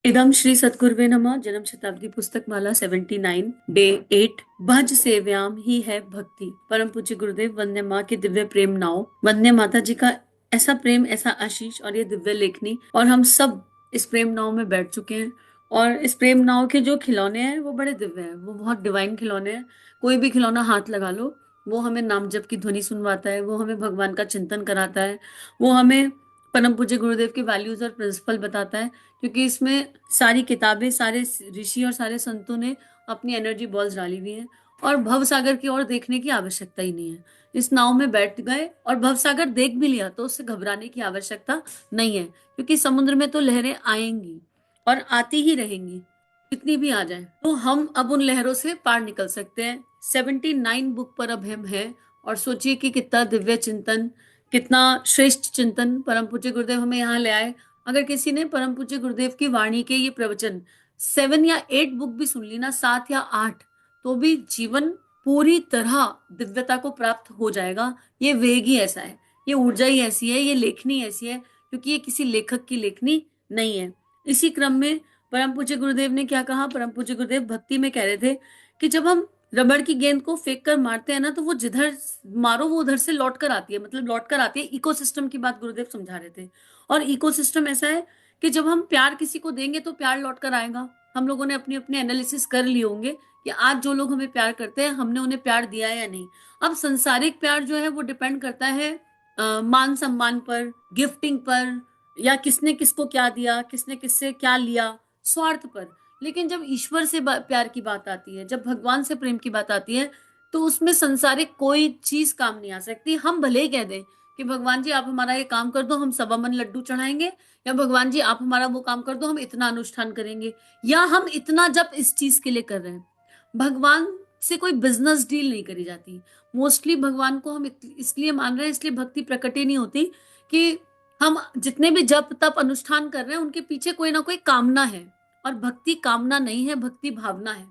इदम श्री सद्गुरुवे नमः। जन्म शताब्दी पुस्तक माला 79 डे 8। भज सेव्याम ही है भक्ति। परम पूज्य गुरुदेव वंदे माँ के दिव्य प्रेम नाव, वंदे माता जी का ऐसा प्रेम, ऐसा आशीष और ये दिव्य लेखनी, और हम सब इस प्रेम नाव में बैठ चुके हैं। और इस प्रेम नाव के जो खिलौने हैं वो बड़े दिव्य हैं, वो बहुत डिवाइन खिलौने हैं। कोई भी खिलौना हाथ लगा लो, वो हमें नाम जप की ध्वनि सुनवाता है, वो हमें भगवान का चिंतन कराता है, वो हमें परम पूज्य गुरुदेव के वैल्यूज और प्रिंसिपल बताता है। क्योंकि इसमें सारी किताबें, सारे ऋषि और सारे संतों ने अपनी एनर्जी बॉल्स डाली हुई है, और भव सागर की ओर देखने की आवश्यकता ही नहीं है। इस नाव में बैठ गए और भव सागर देख भी लिया तो उससे घबराने की आवश्यकता नहीं है, क्योंकि समुद्र में तो लहरें आएंगी और आती ही रहेंगी, कितनी भी आ जाए। तो हम अब उन लहरों से पार निकल सकते हैं। 79 बुक पर अब हम है, और सोचिए कि कितना दिव्य चिंतन, कितना श्रेष्ठ चिंतन परम पूज्य गुरुदेव हमें यहाँ ले आए। अगर किसी ने परम पूज्य गुरुदेव की वाणी के ये प्रवचन 7 या 8 बुक भी सुन ली ना, 7 या 8, तो भी जीवन पूरी तरह दिव्यता को प्राप्त हो जाएगा। ये वेग ही ऐसा है, ये ऊर्जा ही ऐसी है, ये लेखनी ऐसी है, क्योंकि ये किसी लेखक की लेखनी नहीं है। इसी क्रम में परम पूज्य गुरुदेव ने क्या कहा। परम पूज्य गुरुदेव भक्ति में कह रहे थे कि जब हम रबड़ की गेंद को फेंक कर मारते हैं ना, तो वो जिधर मारो वो उधर से लौट कर आती है, मतलब लौट कर आती है। इकोसिस्टम की बात गुरुदेव समझा रहे थे। और इकोसिस्टम ऐसा है कि जब हम प्यार किसी को देंगे तो प्यार लौट कर आएगा। हम लोगों ने अपनी अपनी एनालिसिस कर लिए होंगे कि आज जो लोग हमें प्यार करते हैं, हमने उन्हें प्यार दिया है या नहीं। अब संसारिक प्यार जो है वो डिपेंड करता है मान सम्मान पर, गिफ्टिंग पर, या किसने किसको क्या दिया, किसने किससे क्या लिया, स्वार्थ पर। लेकिन जब ईश्वर से प्यार की बात आती है, जब भगवान से प्रेम की बात आती है, तो उसमें संसारिक कोई चीज काम नहीं आ सकती। हम भले ही कह दें कि भगवान जी आप हमारा ये काम कर दो, हम 1.25 मन लड्डू चढ़ाएंगे, या भगवान जी आप हमारा वो काम कर दो, हम इतना अनुष्ठान करेंगे, या हम इतना जब इस चीज के लिए कर रहे हैं। भगवान से कोई बिजनेस डील नहीं करी जाती। मोस्टली भगवान को हम इसलिए मान रहे हैं, इसलिए भक्ति प्रकट ही नहीं होती कि हम जितने भी जप तप अनुष्ठान कर रहे हैं उनके पीछे कोई ना कोई कामना है। और भक्ति कामना नहीं है, भक्ति भावना है।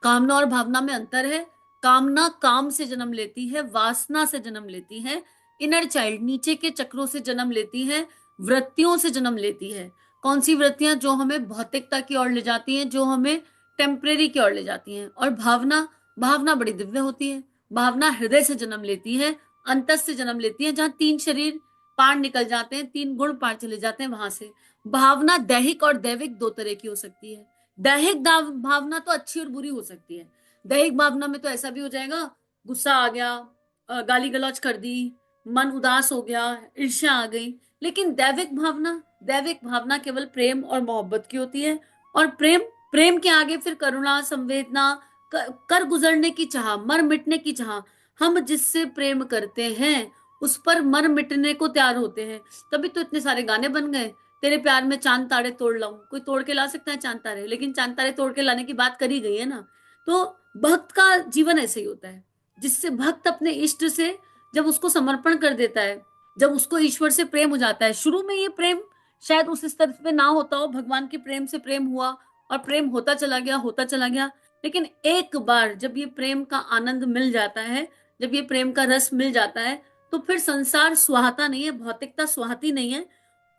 कामना और भावना में अंतर है। कामना काम से जन्म लेती है, वासना से जन्म लेती है, इनर चाइल्ड नीचे के चक्रों से जन्म लेती है, वृत्तियों से जन्म लेती है। कौन सी वृत्तियां? जो हमें भौतिकता की ओर ले जाती हैं, जो हमें टेम्परेरी की ओर ले जाती हैं। और भावना, भावना बड़ी दिव्य होती है। भावना हृदय से जन्म लेती है, अंतस से जन्म लेती है, जहां 3 शरीर पार निकल जाते हैं, 3 गुण पार चले जाते हैं, वहां से। भावना दैहिक और दैविक दो तरह की हो सकती है। दैहिक भावना तो अच्छी और बुरी हो सकती है। दैहिक भावना में तो ऐसा भी हो जाएगा, गुस्सा आ गया, गाली गलौज कर दी, मन उदास हो गया, ईर्ष्या आ गई। लेकिन दैविक भावना, दैविक भावना केवल प्रेम और मोहब्बत की होती है। और प्रेम, प्रेम के आगे फिर करुणा, संवेदना, कर गुजरने की चाह, मर मिटने की चाह। हम जिससे प्रेम करते हैं उस पर मर मिटने को तैयार होते हैं। तभी तो इतने सारे गाने बन गए। तेरे प्यार में चांद तारे तोड़ लाऊं, कोई तोड़ के ला सकता है चांद तारे? लेकिन चांद तारे तोड़ के लाने की बात करी गई है ना। तो भक्त का जीवन ऐसे ही होता है, जिससे भक्त अपने इष्ट से जब उसको समर्पण कर देता है, जब उसको ईश्वर से प्रेम हो जाता है। शुरू में ये प्रेम शायद उस स्तर पे ना होता हो, भगवान के प्रेम से प्रेम हुआ और प्रेम होता चला गया, होता चला गया। लेकिन एक बार जब ये प्रेम का आनंद मिल जाता है, जब ये प्रेम का रस मिल जाता है, तो फिर संसार सुहाता नहीं है, भौतिकता सुहाती नहीं है।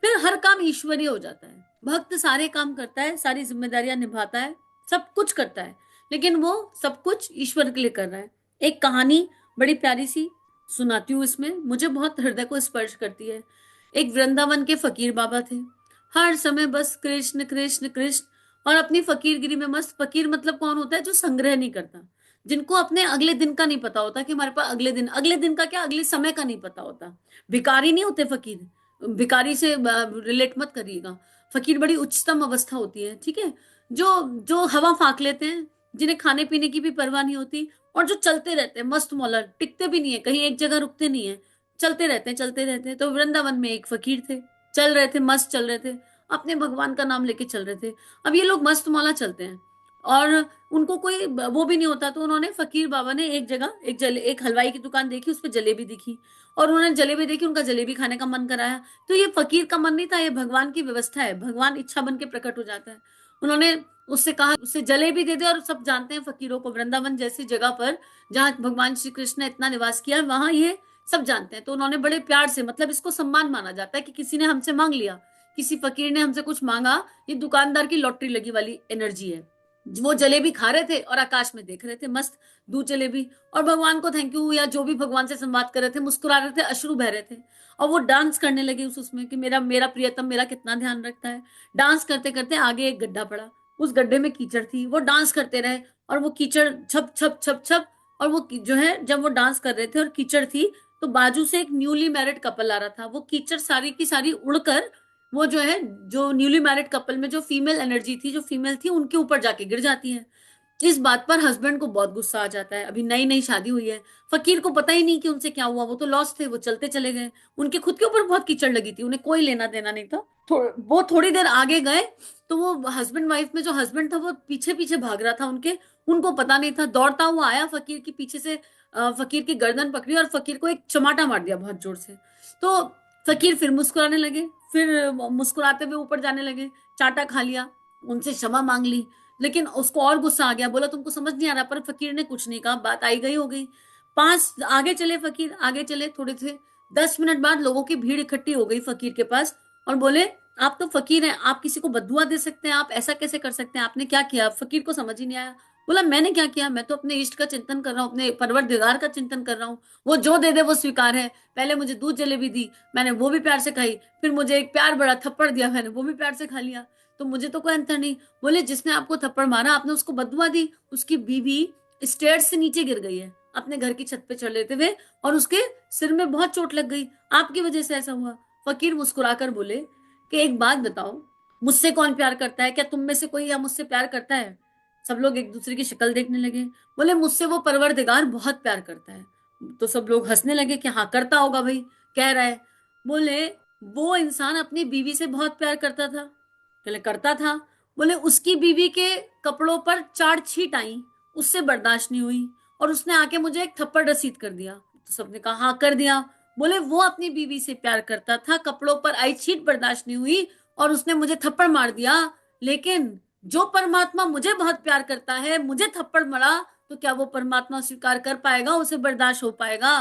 फिर हर काम ईश्वरीय हो जाता है। भक्त सारे काम करता है, सारी जिम्मेदारियां निभाता है, सब कुछ करता है, लेकिन वो सब कुछ ईश्वर के लिए कर रहा है। एक कहानी बड़ी प्यारी सी सुनाती हूँ, इसमें मुझे बहुत हृदय को स्पर्श करती है। एक वृंदावन के फकीर बाबा थे। हर समय बस कृष्ण कृष्ण कृष्ण, और अपनी फकीरगिरी में मस्त। फकीर मतलब कौन होता है? जो संग्रह नहीं करता, जिनको अपने अगले दिन का नहीं पता होता कि हमारे पास अगले दिन का क्या, अगले समय का नहीं पता होता। भिकारी नहीं होते फकीर, भिकारी से रिलेट मत करिएगा। फकीर बड़ी उच्चतम अवस्था होती है, ठीक है। जो जो हवा फाँक लेते हैं, जिन्हें खाने पीने की भी परवाह नहीं होती, और जो चलते रहते हैं मस्त मौला, टिकते भी नहीं है कहीं, एक जगह रुकते नहीं है, चलते रहते हैं चलते रहते हैं। तो वृंदावन में एक फकीर थे, चल रहे थे, मस्त चल रहे थे, अपने भगवान का नाम लेके चल रहे थे। अब ये लोग मस्त मौला चलते हैं और उनको कोई वो भी नहीं होता। तो उन्होंने, फकीर बाबा ने एक जगह एक हलवाई की दुकान देखी, उस पर जलेबी दिखी, और उन्होंने जलेबी देखी, उनका जलेबी खाने का मन कराया। तो ये फकीर का मन नहीं था, ये भगवान की व्यवस्था है, भगवान इच्छा बन के प्रकट हो जाता है। उन्होंने उससे कहा उससे जलेबी दे दे। और सब जानते हैं फकीरों को, वृंदावन जैसी जगह पर जहाँ भगवान श्री कृष्ण ने इतना निवास किया, वहां ये सब जानते हैं। तो उन्होंने बड़े प्यार से, मतलब इसको सम्मान माना जाता है कि किसी ने हमसे मांग लिया किसी फकीर ने हमसे कुछ मांगा, ये दुकानदार की लॉटरी लगी वाली एनर्जी है। वो जलेबी खा रहे थे और आकाश में देख रहे थे मस्त दूध जलेबी, और भगवान को थैंक यू या जो भी भगवान से संवाद कर रहे थे, मुस्कुरा रहे थे, अश्रु बह रहे थे। और वो डांस करने लगे उसमें कि मेरा मेरा प्रियतम मेरा कितना ध्यान रखता है। डांस करते करते आगे एक गड्ढा पड़ा, उस गड्ढे में कीचड़ थी, वो डांस करते रहे और वो कीचड़ छप छप छप छप, और वो जो है जब वो डांस कर रहे थे और कीचड़ थी, तो बाजू से एक न्यूली मैरिड कपल आ रहा था, वो कीचड़ सारी की सारी उड़कर वो जो है, जो न्यूली मैरिड कपल में जो फीमेल एनर्जी थी, जो फीमेल थी, उनके ऊपर जाके गिर जाती है। इस बात पर हस्बैंड को बहुत गुस्सा आ जाता है, अभी नई नई शादी हुई है, फकीर को पता ही नहीं कि उनसे क्या हुआ, वो तो लॉस्ट थे, वो चलते चले गए, उनके खुद के ऊपर बहुत कीचड़ लगी थी, उन्हें कोई लेना देना नहीं था। वो थोड़ी देर आगे गए तो वो हस्बैंड वाइफ में जो हस्बैंड था वो पीछे पीछे भाग रहा था उनके, उनको पता नहीं था, दौड़ता हुआ आया फकीर के पीछे से, फकीर की गर्दन पकड़ी और फकीर को एक चमाटा मार दिया बहुत जोर से। तो फकीर फिर मुस्कुराने लगे, फिर मुस्कुराते हुए ऊपर जाने लगे, चाटा खा लिया, उनसे क्षमा मांग ली, लेकिन उसको और गुस्सा आ गया, बोला तुमको समझ नहीं आ रहा, पर फकीर ने कुछ नहीं कहा, बात आई गई हो गई। पांच आगे चले फकीर, आगे चले थोड़े से, 10 मिनट बाद लोगों की भीड़ इकट्ठी हो गई फकीर के पास, और बोले आप तो फकीर हैं, आप किसी को बददुआ दे सकते हैं, आप ऐसा कैसे कर सकते हैं, आपने क्या किया। फकीर को समझ ही नहीं आया, बोला मैंने क्या किया, मैं तो अपने इष्ट का चिंतन कर रहा हूँ, अपने परवरदिगार का चिंतन कर रहा हूँ, वो जो दे दे वो स्वीकार है। पहले मुझे दूध जलेबी दी, मैंने वो भी प्यार से खाई, फिर मुझे एक प्यार बड़ा थप्पड़ दिया, मैंने वो भी प्यार से खा लिया, तो मुझे तो कोई अंतर नहीं। बोले जिसने आपको थप्पड़ मारा, आपने उसको बददुआ दी, उसकी बीवी स्टेयर से नीचे गिर गई है अपने घर की छत पे चढ़ लेते हुए, और उसके सिर में बहुत चोट लग गई, आपकी वजह से ऐसा हुआ। फकीर मुस्कुराकर बोले कि एक बात बताओ, मुझसे कौन प्यार करता है, क्या तुम में से कोई या मुझसे प्यार करता है। सब लोग एक दूसरे की शक्ल देखने लगे, बोले मुझसे वो परवरदिगार बहुत प्यार करता है। तो सब लोग हंसने लगे कि हाँ करता होगा भाई, कह रहा है। बोले वो इंसान अपनी बीवी से बहुत प्यार करता था, बोले करता था। बोले उसकी बीवी के कपड़ों पर चार छींट आई, उससे बर्दाश्त नहीं हुई, और उसने आके मुझे एक थप्पड़ रसीद कर दिया। तो सबने कहा हाँ कर दिया। बोले वो अपनी बीवी से प्यार करता था, कपड़ों पर आई छींट बर्दाश्त नहीं हुई और उसने मुझे थप्पड़ मार दिया, लेकिन जो परमात्मा मुझे बहुत प्यार करता है, मुझे थप्पड़ मारा, तो क्या वो परमात्मा स्वीकार कर पाएगा, उसे बर्दाश्त हो पाएगा।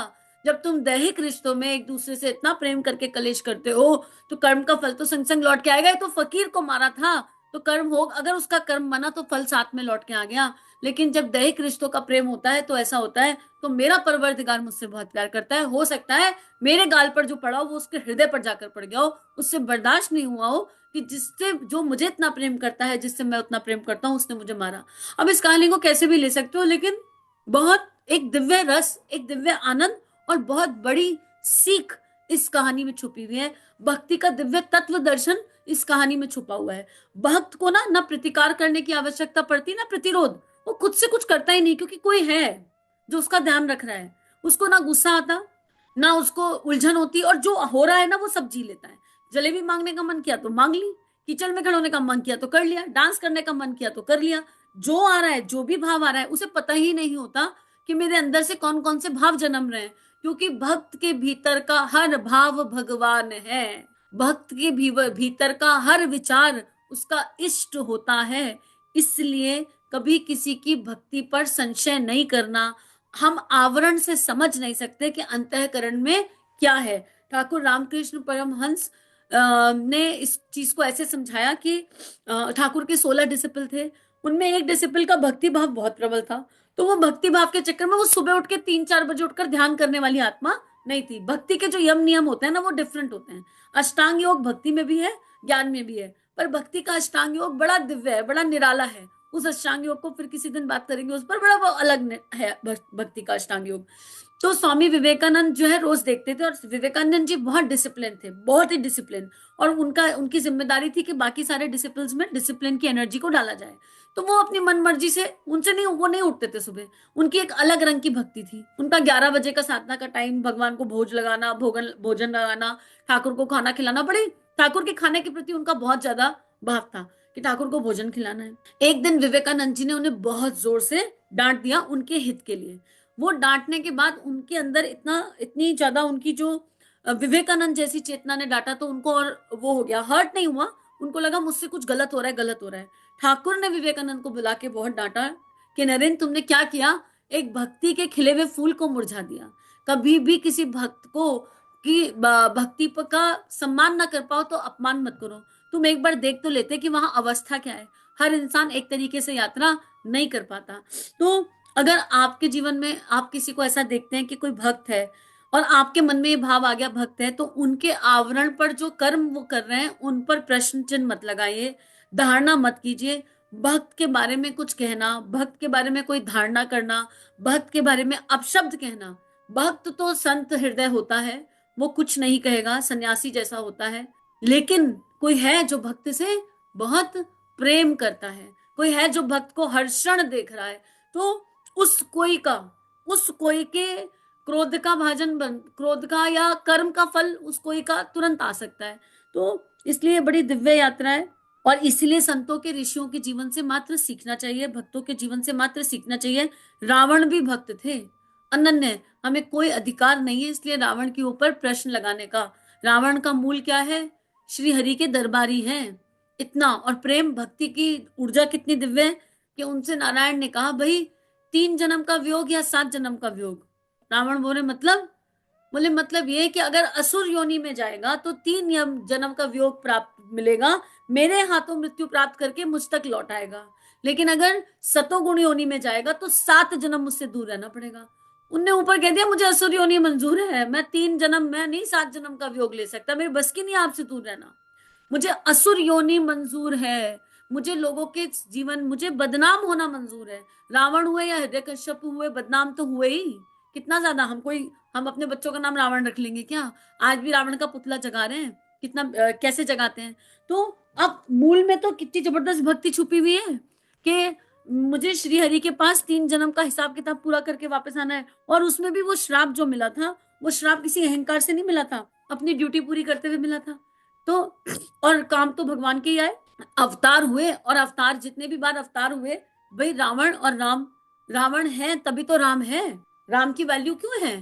जब तुम दैहिक रिश्तों में एक दूसरे से इतना प्रेम करके कलेश करते हो, तो कर्म का फल तो संग संग लौट के आएगा। तो फकीर को मारा था तो कर्म हो, अगर उसका कर्म बना तो फल साथ में लौट के आ गया। लेकिन जब दैहिक रिश्तों का प्रेम होता है तो ऐसा होता है, तो मेरा परवरदिगार मुझसे बहुत प्यार करता है, हो सकता है मेरे गाल पर जो पड़ा हो वो उसके हृदय पर जाकर पड़ गया हो, उससे बर्दाश्त नहीं हुआ हो कि जिससे जो मुझे इतना प्रेम करता है, जिससे मैं उतना प्रेम करता हूँ, उसने मुझे मारा। अब इस कहानी को कैसे भी ले सकते हो, लेकिन बहुत एक दिव्य रस, एक दिव्य आनंद और बहुत बड़ी सीख इस कहानी में छुपी हुई है। भक्ति का दिव्य तत्व दर्शन इस कहानी में छुपा हुआ है। भक्त को ना प्रतिकार करने की आवश्यकता पड़ती, ना प्रतिरोध, वो खुद से कुछ करता ही नहीं, क्योंकि कोई है जो उसका ध्यान रख रहा है। उसको ना गुस्सा आता, ना उसको उलझन होती, और जो हो रहा है ना वो सब जी लेता है। जलेबी मांगने का मन किया तो मांग ली, कीचड़ में खड़े होने का मन किया तो कर लिया, डांस करने का मन किया तो कर लिया, जो आ रहा है, जो भी भाव आ रहा है, उसे पता ही नहीं होता कि मेरे अंदर से कौन कौन से भाव जन्म रहे हैं, क्योंकि भक्त के भीतर का हर भाव भगवान है। भक्त के भीतर का हर विचार उसका इष्ट होता है। इसलिए कभी किसी की भक्ति पर संशय नहीं करना। हम आवरण से समझ नहीं सकते कि अंतःकरण में क्या है। ठाकुर रामकृष्ण परमहंस ने इस चीज को ऐसे समझाया कि ठाकुर के 16 डिसिपल थे, उनमें एक डिसिपल का भक्ति भाव बहुत प्रबल था, तो वो भक्ति भाव के चक्कर में वो सुबह उठ के 3-4 बजे उठकर ध्यान करने वाली आत्मा नहीं थी। भक्ति के जो यम नियम होते हैं ना वो डिफरेंट होते हैं। अष्टांग योग भक्ति में भी है, ज्ञान में भी है, पर भक्ति का अष्टांग योग बड़ा दिव्य है, बड़ा निराला है। उस अष्टांग योग को फिर किसी दिन बात करेंगे, उस पर बड़ा वो अलग है भक्ति का अष्टांग योग। तो स्वामी विवेकानंद जो है रोज देखते थे, और विवेकानंद जी बहुत डिसिप्लिन थे, बहुत ही डिसिप्लिन, और उनकी जिम्मेदारी थी कि बाकी सारे डिसिप्लिन में डिसिप्लिन की एनर्जी को डाला जाए। तो वो अपनी मन मर्जी से, उनसे नहीं, वो नहीं उठते थे सुबह, उनकी एक अलग रंग की भक्ति थी। उनका 11 बजे का साधना का टाइम, भगवान को भोज लगाना, भोजन लगाना, ठाकुर को खाना खिलाना, बड़े ठाकुर के खाने के प्रति उनका बहुत ज्यादा भाव था कि ठाकुर को भोजन खिलाना है। एक दिन विवेकानंद जी ने उन्हें बहुत जोर से डांट दिया उनके हित के लिए। वो डांटने के बाद उनके अंदर इतनी ज्यादा उनकी जो विवेकानंद जैसी चेतना ने डांटा, तो उनको और वो हो गया, हर्ट नहीं हुआ, उनको लगा मुझसे कुछ गलत हो रहा है, गलत हो रहा है। ठाकुर ने विवेकानंद को बुला के बहुत डांटा कि नरेंद्र तुमने क्या किया, एक भक्ति के खिले हुए फूल को मुरझा दिया। कभी भी किसी भक्त को की भक्ति का सम्मान ना कर पाओ तो अपमान मत करो। तुम एक बार देख तो लेते कि वहां अवस्था क्या है। हर इंसान एक तरीके से यात्रा नहीं कर पाता। तो अगर आपके जीवन में आप किसी को ऐसा देखते हैं कि कोई भक्त है और आपके मन में ये भाव आ गया भक्त है, तो उनके आवरण पर जो कर्म वो कर रहे हैं उन पर प्रश्न चिन्ह मत लगाइए, धारणा मत कीजिए। भक्त के बारे में कुछ कहना, भक्त के बारे में कोई धारणा करना, भक्त के बारे में अपशब्द कहना, भक्त तो संत हृदय होता है, वो कुछ नहीं कहेगा, सन्यासी जैसा होता है। लेकिन कोई है जो भक्त से बहुत प्रेम करता है, कोई है जो भक्त को हर क्षण देख रहा है, तो उस कोई के क्रोध का या कर्म का फल उस कोई का तुरंत आ सकता है। तो इसलिए बड़ी दिव्य यात्रा है और इसलिए संतों के, ऋषियों के जीवन से मात्र सीखना चाहिए, भक्तों के जीवन से मात्र सीखना चाहिए। रावण भी भक्त थे, अनन्य, हमें कोई अधिकार नहीं है इसलिए रावण के ऊपर प्रश्न लगाने का। रावण का मूल क्या है? श्री हरि के दरबारी हैं, इतना। और प्रेम भक्ति की ऊर्जा कितनी दिव्य है कि उनसे नारायण ने कहा, भाई 3 जन्म का वियोग या 7 जन्म का वियोग? रावण बोले मतलब ये कि अगर असुर योनि में जाएगा तो 3 जन्म का वियोग प्राप्त मिलेगा, मेरे हाथों मृत्यु प्राप्त करके मुझ तक लौट आएगा। लेकिन अगर सतोगुण योनि में जाएगा तो 7 जन्म मुझसे दूर रहना पड़ेगा। उनने ऊपर कह दिया, मुझे असुर योनि मंजूर है, मैं 3 जन्म, मैं नहीं 7 जन्म का वियोग ले सकता, मेरी बस की नहीं आपसे दूर रहना। मुझे असुर योनि मंजूर है, मुझे लोगों के जीवन, मुझे बदनाम होना मंजूर है। रावण हुए या हिरण्यकश्यप हुए, बदनाम तो हुए ही। कितना ज्यादा हम अपने बच्चों का नाम रावण रख लेंगे क्या? आज भी रावण का पुतला जगा रहे हैं, कितना कैसे जगाते हैं। तो अब मूल में तो कितनी जबरदस्त भक्ति छुपी हुई है कि मुझे श्री हरि के पास 3 जन्म का हिसाब किताब पूरा करके वापस आना है। और उसमें भी वो श्राप जो मिला था, वो श्राप किसी अहंकार से नहीं मिला था, अपनी ड्यूटी पूरी करते हुए मिला था। तो और काम तो भगवान के ही आए, अवतार हुए, और अवतार जितने भी बार अवतार हुए, भाई रावण और राम, रावण है तभी तो राम है। राम की वैल्यू क्यों है?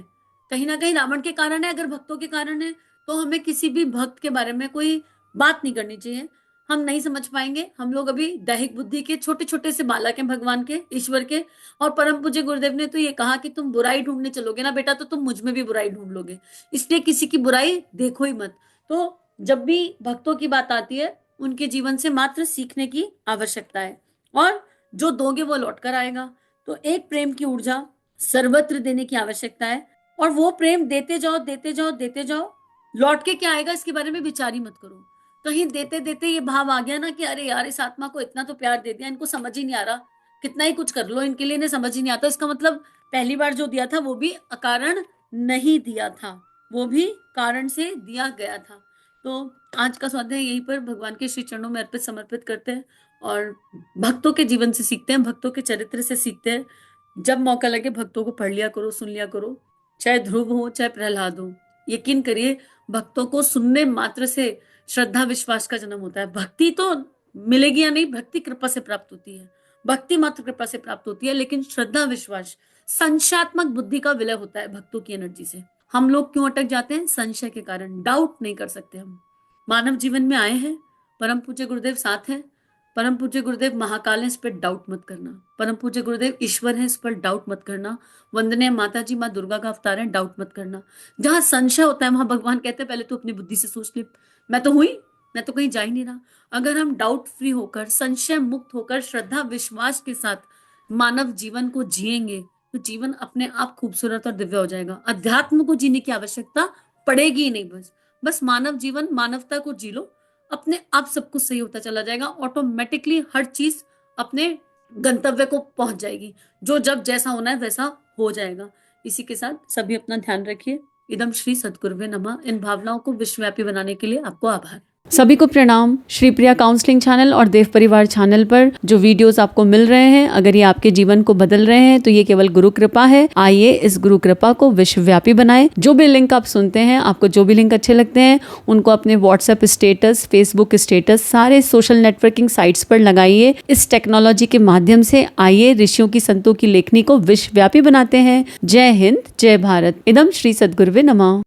कहीं ना कहीं रावण के कारण है। अगर भक्तों के कारण है तो हमें किसी भी भक्त के बारे में कोई बात नहीं करनी चाहिए। हम नहीं समझ पाएंगे, हम लोग अभी दैहिक बुद्धि के छोटे छोटे से बालक हैं, भगवान के, ईश्वर के। और परम पूज्य गुरुदेव ने तो ये कहा कि तुम बुराई ढूंढने चलोगे ना बेटा, तो तुम मुझ में भी बुराई ढूंढ लोगे, इसलिए किसी की बुराई देखो ही मत। तो जब भी भक्तों की बात आती है, उनके जीवन से मात्र सीखने की आवश्यकता है, और जो दोगे वो लौट कर आएगा। तो एक प्रेम की ऊर्जा सर्वत्र देने की आवश्यकता है, और वो प्रेम देते जाओ देते जाओ देते जाओ, लौट के क्या आएगा इसके बारे में विचार ही मत करो। कहीं देते देते ये भाव आ गया ना कि अरे यार, इस आत्मा को इतना तो प्यार दे दिया, इनको समझ ही नहीं आ रहा, कितना ही कुछ कर लो इनके लिए, इन्हें समझ ही नहीं आता, इसका मतलब पहली बार जो दिया था वो भी अकारण नहीं दिया था, वो भी कारण से दिया गया था। तो आज का स्वाध्याय यहीं पर भगवान के श्री चरणों में अर्पित समर्पित करते हैं, और भक्तों के जीवन से सीखते हैं, भक्तों के चरित्र से सीखते हैं। जब मौका लगे भक्तों को पढ़ लिया करो, सुन लिया करो, चाहे ध्रुव हो चाहे प्रहलाद हो। यकीन करिए, भक्तों को सुनने मात्र से श्रद्धा विश्वास का जन्म होता है। भक्ति तो मिलेगी या नहीं, भक्ति कृपा से प्राप्त होती है, भक्ति मात्र कृपा से प्राप्त होती है, लेकिन श्रद्धा विश्वास, संशयात्मक बुद्धि का विलय होता है भक्तों की एनर्जी से। हम लोग क्यों अटक जाते हैं? संशय के कारण, डाउट नहीं कर सकते हम। मानव जीवन में आए हैं, परम पूज्य गुरुदेव साथ हैं, परम पूज्य गुरुदेव महाकाल है, इस पर डाउट मत करना। परम पूज्य गुरुदेव ईश्वर है, इस पर डाउट मत करना। वंदनीय माता जी माँ दुर्गा का अवतार है, डाउट मत करना। जहां संशय होता है वहां भगवान कहते हैं पहले तो अपनी बुद्धि से सोच ले, मैं तो कहीं जा ही नहीं रहा। अगर हम डाउट फ्री होकर, संशय मुक्त होकर, श्रद्धा विश्वास के साथ मानव जीवन को जिएंगे तो जीवन अपने आप खूबसूरत और दिव्य हो जाएगा। अध्यात्म को जीने की आवश्यकता पड़ेगी ही नहीं। बस मानव जीवन, मानवता को जी लो, अपने आप सब कुछ सही होता चला जाएगा। ऑटोमेटिकली हर चीज अपने गंतव्य को पहुंच जाएगी, जो जब जैसा होना है वैसा हो जाएगा। इसी के साथ सभी अपना ध्यान रखिए। इदम श्री सद्गुरुवे नमः। इन भावनाओं को विश्वव्यापी बनाने के लिए आपको आभार। सभी को प्रणाम। श्री प्रिया काउंसलिंग चैनल और देव परिवार चैनल पर जो वीडियोस आपको मिल रहे हैं, अगर ये आपके जीवन को बदल रहे हैं तो ये केवल गुरु कृपा है। आइए इस गुरु कृपा को विश्वव्यापी बनाएं। जो भी लिंक आप सुनते हैं, आपको जो भी लिंक अच्छे लगते हैं, उनको अपने व्हाट्सएप स्टेटस, फेसबुक स्टेटस, सारे सोशल नेटवर्किंग साइट्स पर लगाइए। इस टेक्नोलॉजी के माध्यम से आइए ऋषियों की, संतों की लेखनी को विश्वव्यापी बनाते हैं। जय हिंद, जय भारत। इदम श्री सद्गुरुवे नमः।